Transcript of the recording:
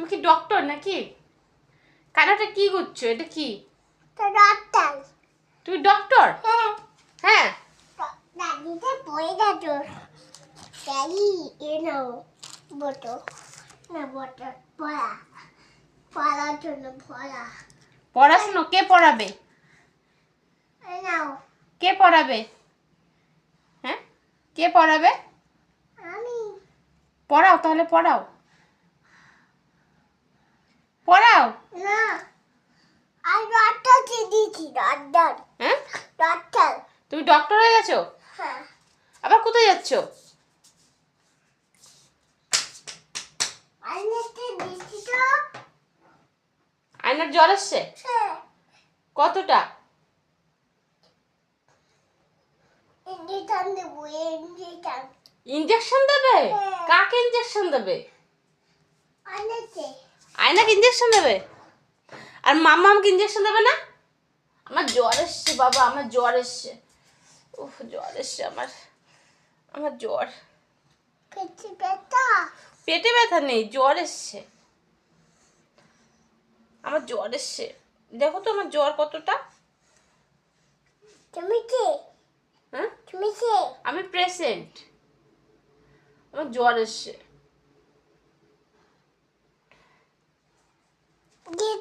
তুমি কি ডক্টর নাকি? কানাটা কি করছো? এটা কি? ডক্টর। তুমি ডক্টর? হ্যাঁ। হ্যাঁ। দাদিটা পড়ে যাচ্ছ। দাদি নাও বটো না বটো পড়া পড়ার জন্য পড়া। পড়াশুনো কে পড়াবে? নাও। কে পড়াবে? হ্যাঁ, কে পড়াবে? আমি। পড়াও তাহলে, পড়াও পড়াও। না, আমি ডক্টর দিয়েছি। ডক্টর। হ্যাঁ, ডক্টর। তুমি ডক্টর হয়ে গেছো? হ্যাঁ। আবার কোথায় যাচ্ছ? আইনেতে দিয়েছি তো। আয়নার জ্বর এসছে? হ্যাঁ। কতটা? ইঞ্জেকশন দেবো। ইঞ্জেকশন। ইঞ্জেকশন দেবে? হ্যাঁ। কাকে ইঞ্জেকশন দেবে? আইনেতে। আয়নাকে ইঞ্জেকশন দেবে? আর মাম্মা আমাকে ইঞ্জেকশন দেবে না? আমার জ্বর এসছে বাবা, আমার জ্বর এসছে। উফ, জ্বর এসছে আমার, আমার জ্বর। পেটে ব্যথা। পেটে ব্যথা নেই, জ্বর এসছে। আমার জ্বর এসছে, দেখো তো আমার জ্বর কতটা। তুমি কে? হ্যাঁ, তুমি কে? আমি প্রেসেন্ট। আমার জ্বর এসছে। গেট